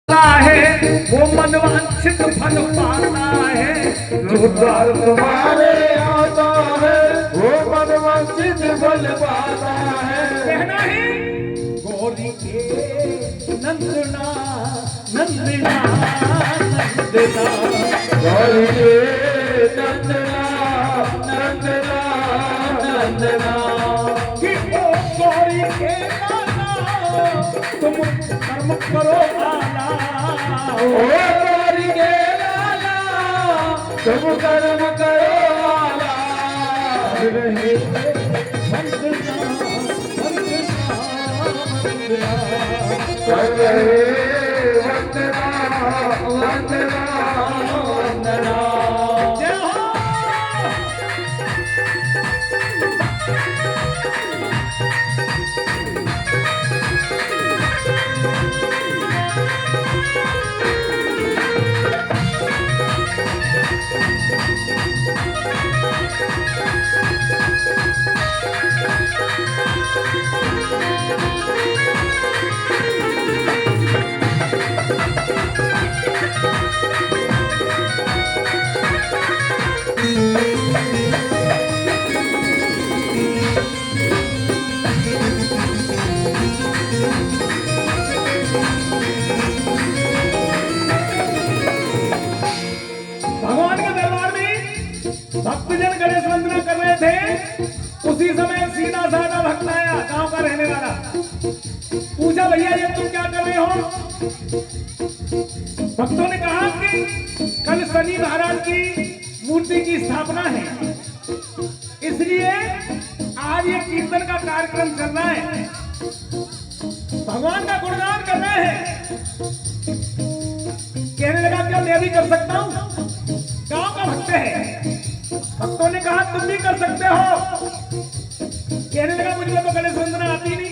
है वो मनवांछित फल पाता है। जो द्वार तुम्हारे आता है वो मनवांछित फल पाता है। कहना है गौरी के नंदना नंदना नंदना गौरी के नंदना नंदना नंदना कि ओ गौरी के नाना तुम कर्म करो आला। ओ गौरी के लाला तुम कर्म करो आला। रहे वंदना वंदना वंदना कर रहे वंदना वंदना वंदना। जय हो। भगवान के दरबार में भक्तजन गणेश वंदना कर रहे थे। उसी समय सीधा साधा भक्त आया, गांव का रहने वाला। पूछा भैया ये तुम क्या कर रहे हो? भक्तों ने कहा कि कल शनि महाराज की मूर्ति की स्थापना है, इसलिए आज ये कीर्तन का कार्यक्रम करना है, भगवान का गुणगान करना है। कहने लगा क्या मैं भी कर सकता हूं? गांव का भक्त है। भक्तों ने कहा तुम भी कर सकते हो। कहने लगा मुझे तो गणेश वंदना आती नहीं।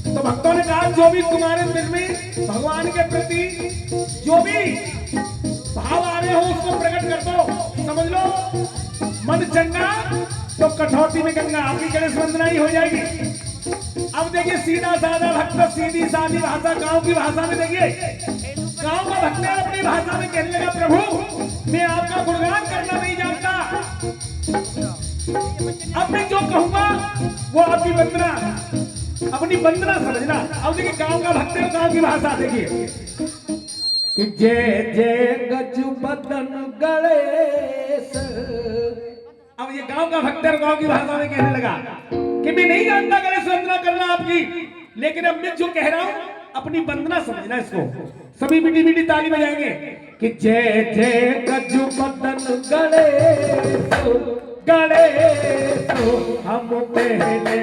तो भक्तों ने कहा जो भी तुम्हारे दिल में भगवान के प्रति जो भी भाव आ रहे हो उसको प्रकट कर दो। समझ लो मन चंगा तो कठौती में गंगा, आपकी गणेश वंदना ही हो जाएगी। अब देखिए सीधा साधा भक्त सीधी सादी भाषा, गांव की भाषा में देखिए, गांव का भक्त अपनी भाषा में कहने लगा प्रभु मैं आपका गुणगान करना नहीं जानता, अब मैं जो कहूंगा वो आपकी वंदना, अपनी वंदना समझना। अब देखिए गांव का भक्त है, गांव की भाषा देखिए कि जय जय गज बदन गणेश। अब ये गांव का भक्त है, गांव की भाषा में कहने लगा कि मैं नहीं जानता गणेश वंदना करना आपकी, लेकिन अब मैं जो कह रहा हूं अपनी वंदना समझना इसको। सभी मीठी मीठी ताली बजाएंगे कि जय जय गज बदन गणेश गणेश हम पहले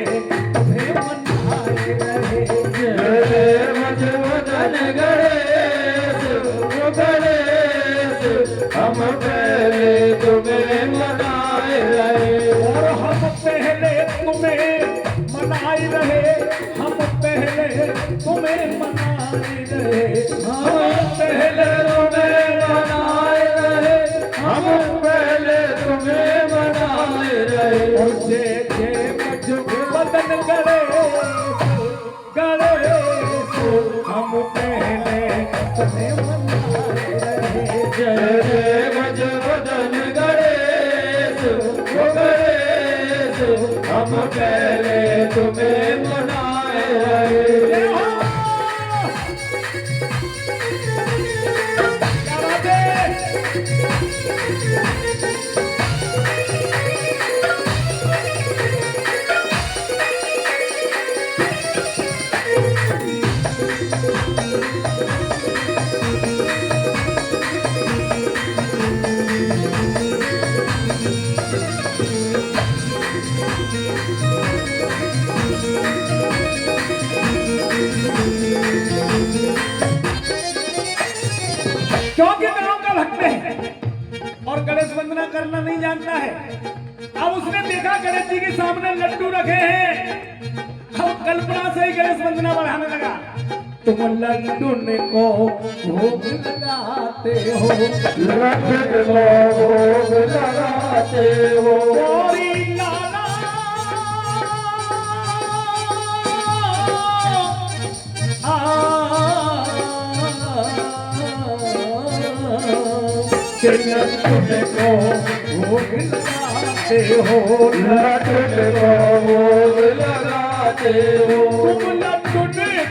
तुम्हें मनाए रहे। जय जय गज बदन गणेश गणेश हम पहले तुम्हें मनाए रहे। और हम पहले तुम्हें मनाए रहे, हम पहले तुम्हें मनाए रहे, हम पहले तुम्हें मनाए रहे, हम पहले तुम्हें मनाए रहे। और जय जय गज बदन गणेश गणेश हम पहले तुम्हें मनाए रहे। जय जय गज बदन गणेश गणेश हम पहले तुम्हें मनाए रहे। जय हो। क्या बात है? क्योंकि गांव का भक्त है और गणेश वंदना करना नहीं जानता है। अब उसने देखा गणेश जी के सामने लड्डू रखे हैं, अब कल्पना से ही गणेश वंदना बढ़ाने लगा। तुम लड्डू को भोग लगाते हो, लड्डू को भोग लगाते हो, गौरी लाला के लड्डू को भोग लगाते हो, लड्डू को भोग लगाते हो, तुम लड्डू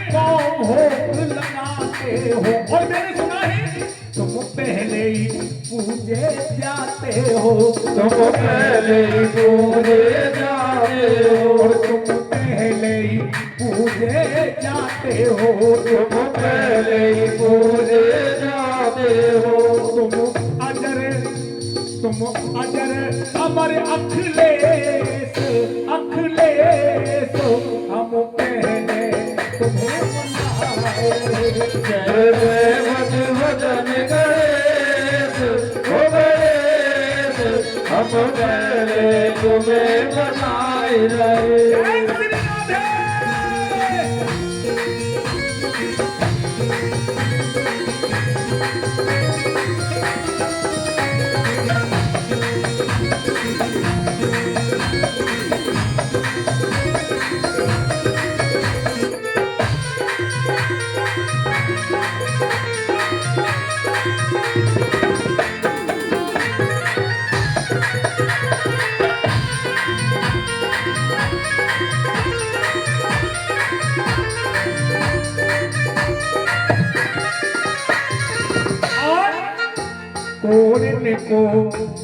को भोग लगाते हो। और मैंने सुना है तुम पहले ही पूजे जाते हो, तुम पहले ही पूजे जाते हो, और तुम पहले ही पूजे जाते हो, तुम पहले ही पूजे जाते हो, तुम अजर अमर अखिलेश अखिलेश, हम पहले तुम्हें मनाए। जय भज भजन गणेश हो गणेश, हम पहले तुम्हें मनाए रहे। जय श्री राधे। कोरिन को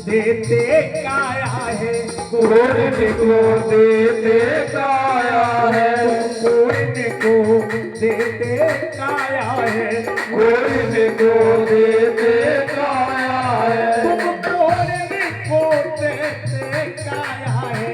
देते काया है, कोरिन को देते काया है, कोरिन को देते काया है, कोरिन को देते काया है, तुम कोरिन को देते काया है,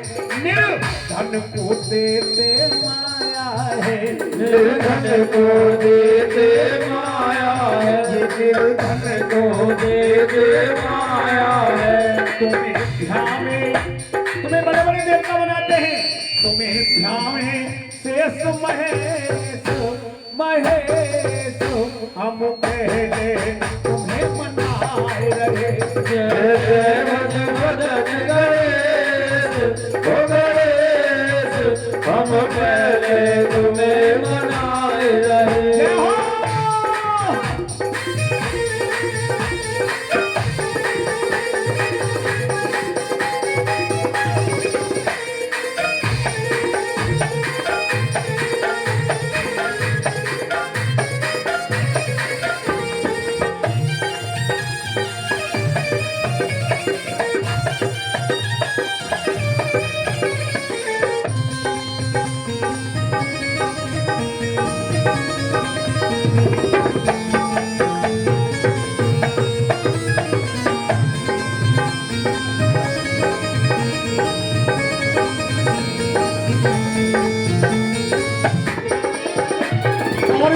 निर्धन को देते माया है, निर्धन को देते माया है, निर्धन को देते माया है, तुम्हें तुम्हें बड़े बड़े देवता बनाते हैं, तुम्हें ध्यावे शेष महेश महेश, हम पहले तुम्हें मनाए रहे। जय भज भजन गणेश हो गणेश, हम पहले तुम्हें मनाए रहे। जय हो।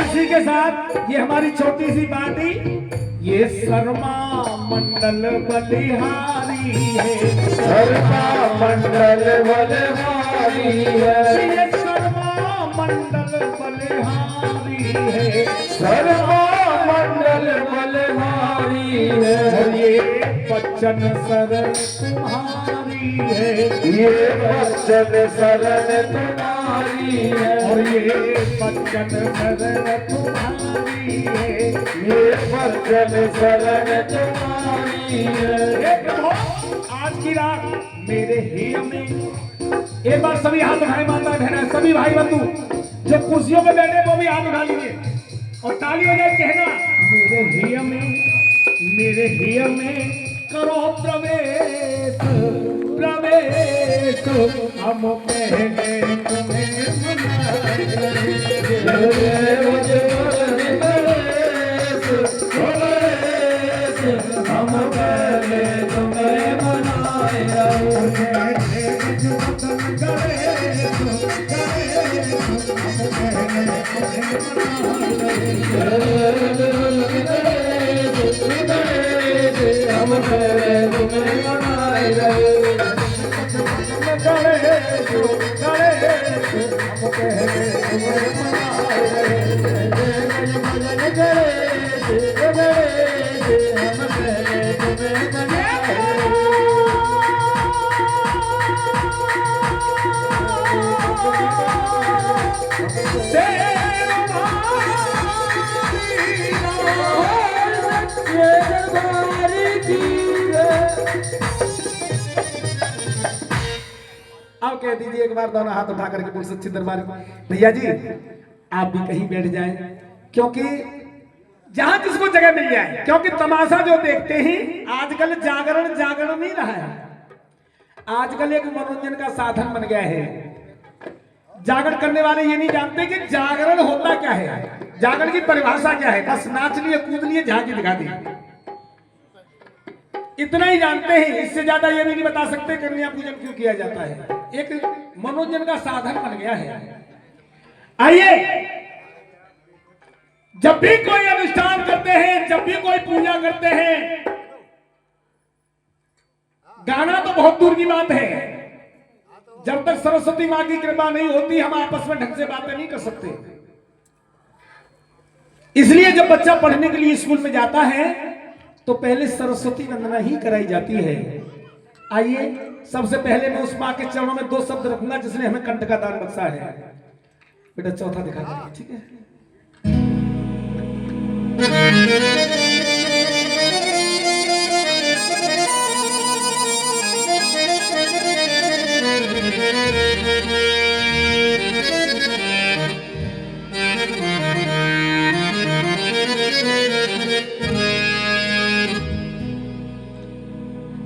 इसी के साथ ये हमारी छोटी सी पार्टी, ये शर्मा मंडल बलिहारी है, शर्मा मंडल बलिहारी है, ये शर्मा मंडल बलिहारी है, शर्मा मंडल बलिहारी है, और ये बच्चन शरण तुम्हारी है, ये बच्चन शरण तुम्हारी है, और ये बच्चन शरण तुम्हारी है, ये बच्चन शरण तुम्हारी है। हे प्रभु, आज की रात मेरे ही में एक बार सभी हाथ उठाए, माता बहना सभी भाई बंधु जो कुर्सियों पे बैठे वो भी हाथ उठा लीजिए और ताली बजाए कहना, मेरे हिय में करो प्रवेश प्रवेश, हम पहले तुम्हें मनाए। हम पहले तुम्हें मनाए हम पहले तुम्हें मनाए की कह दीजिए एक बार, दोनों हाथ उठा करके बोल सच्चे दरबार भैया जी आप भी कहीं बैठ जाएं, क्योंकि जहां जिसको जगह मिल जाए, क्योंकि तमाशा जो देखते ही आजकल जागरण जागरण नहीं रहा है, आजकल एक मनोरंजन का साधन बन गया है। जागरण करने वाले ये नहीं जानते कि जागरण होता क्या है, जागरण की परिभाषा क्या है। बस नाच लिए कूद लिए झांकी दिखा दी, इतना ही जानते हैं। इससे ज्यादा ये भी नहीं बता सकते कन्या पूजन क्यों किया जाता है। एक मनोरंजन का साधन बन गया है। आइए, जब भी कोई अनुष्ठान करते हैं, जब भी कोई पूजा करते हैं, गाना तो बहुत दूर की बात है। जब तक सरस्वती मां की कृपा नहीं होती हम आपस में ढंग से बातें नहीं कर सकते। इसलिए जब बच्चा पढ़ने के लिए स्कूल में जाता है तो पहले सरस्वती वंदना ही कराई जाती है। आइए, सबसे पहले मैं उस मां के चरणों में 2 शब्द रखूंगा जिसने हमें कंठ का दान बख्शा है। बेटा चौथा दिखा दीजिए, ठीक है।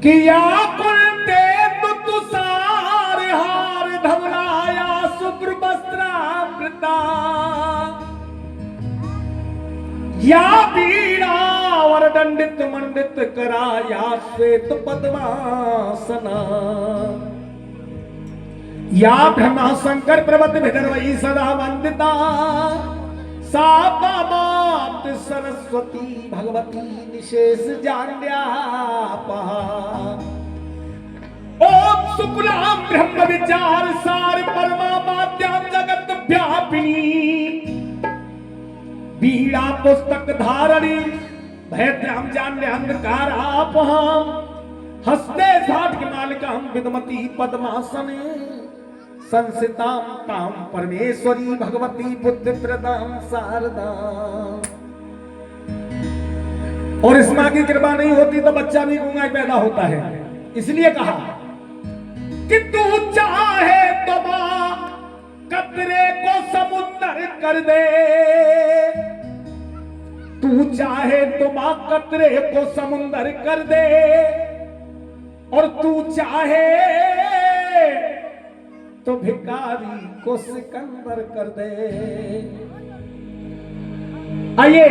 किया कुलते तुसार हार धवलाया शुभ्र वस्त्रामृता, या वीणा वर दंडित मंडित कराया श्वेत पद्मासना, या ब्रह्मा शंकर पर्वत विदर्भई सदा वंदिता, सा मात सरस्वती भगवती निशेष जान्यापा, ओम शुक्लाम ब्रह्म विचार सार परमात्याम जगत व्यापिनी, वीणा पुस्तक धारणी भयद्राम जान्य अंधकार आपहम, हस्ते साठ मालिकाम विदमती पद्मासने, संसिताम ताम परमेश्वरी भगवती बुद्धि प्रदाम शारदाम। और इस मां की कृपा नहीं होती तो बच्चा भी गूंगा पैदा होता है। इसलिए कहा कि तू चाहे तो मां कतरे को समुद्र कर दे, तू चाहे तो मां कतरे को समुद्र कर दे, और तू चाहे तो भिखारी को सिकंदर कर दे। आइए,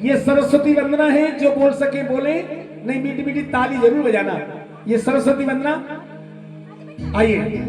ये सरस्वती वंदना है, जो बोल सके बोले, नहीं मीठी मीठी ताली जरूर बजाना। ये सरस्वती वंदना, आइए।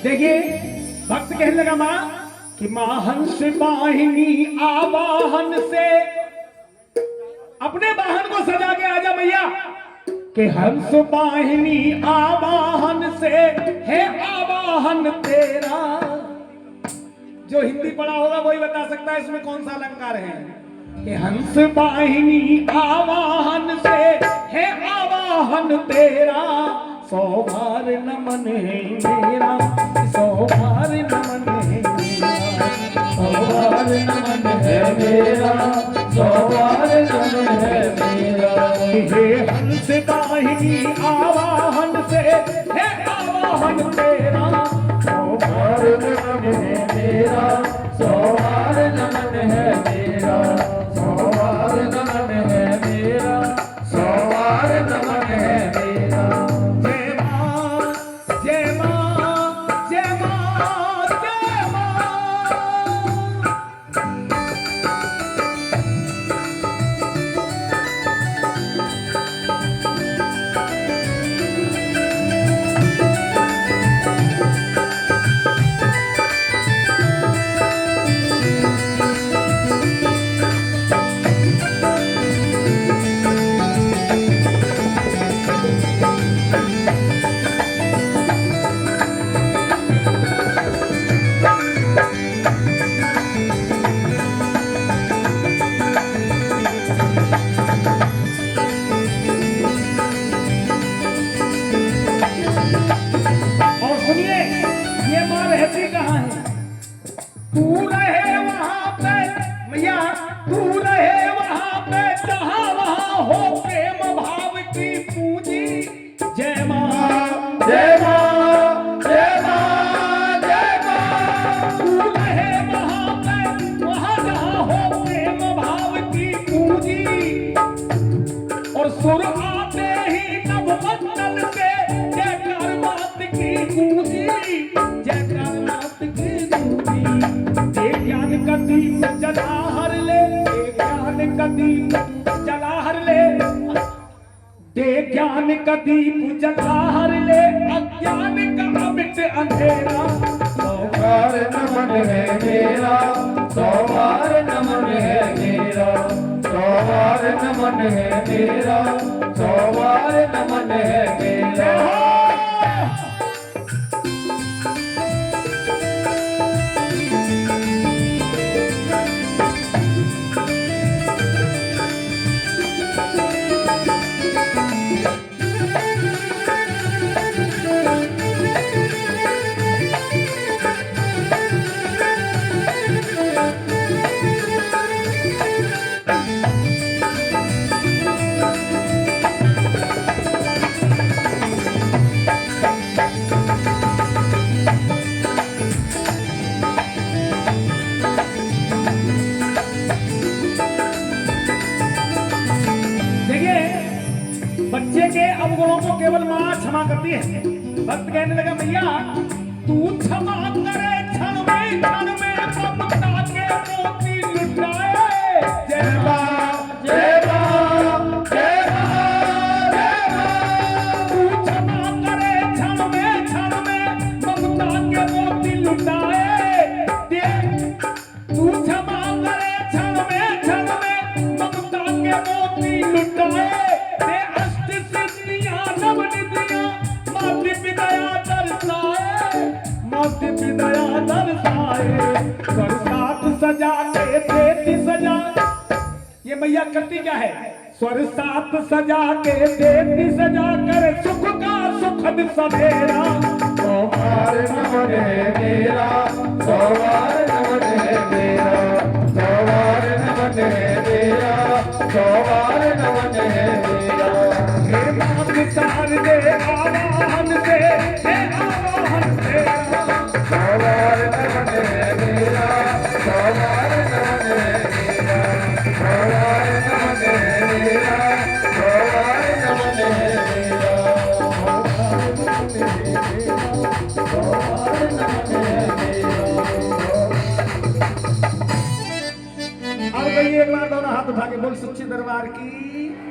देखिए, भक्त कहने लगा मां कि मां हंस वाहिनी आवाहन से, अपने वाहन को सजा के आजा मैया, कि हंस वाहिनी आवाहन से है आवाहन तेरा। जो हिंदी पढ़ा होगा वही बता सकता है इसमें कौन सा अलंकार है। कि हंस वाहिनी आवाहन से है आवाहन तेरा, 100 बार नमन है मेरा, 100 बार नमन है मेरा, 100 बार नमन है मेरा, 100 बार नमन है मेरा। हे हंस वाहिनी आवाहन से है आवाहन तेरा, 100 बार नमन है मेरा, 100 बार नमन है मेरा, 100 बार नमन है मेरा, 100 बार नमन है मेरा। सब मंडल से जयकार मात की गूंजी, जयकार मात की गूंजी। दे ज्ञान का दीप जला हर ले, दे ज्ञान का दीप जला हर ले, दे ज्ञान का दीप जला हर ले, अज्ञान का अमिट अंधेरा। सोमवार नमन है मेरा, सोमवार नमन है मेरा, सोमवार नमन है मेरा, सोमवार नमन है मेरा। बच्चे के अवगुणों को केवल मां क्षमा करती है। भक्त कहने लगा मैया तू क्षमा करे क्षण में ममता के मोती लुटाए। जय मां जय मां जय मां जय मां। तू क्षमा करे क्षण में ममता के मोती लुटाए। तू क्षमा करे क्षण में ममता के मोती लुटाए। दया दर्शाए स्वरसात सजा के देती सजा। ये मैया करती क्या है? स्वरसात सजा के देती सजा कर सुख का सुखद सवेरा। सोमवार नमन है मेरा, सोमवार नमन है मेरा, सोमवार नमन है मेरा, सोमवार नमन है मेरा। हे मां सार दे आवाहन से, हे आवाहन से। सोमवार नमन है मेरा, सोमवार नमन है मेरा, सोमवार नमन है मेरा, सोमवार नमन है मेरा, सोमवार नमन है मेरा। अब कहिए एक बार दोनों हाथ उठा के बोल सच्चे दरबार की।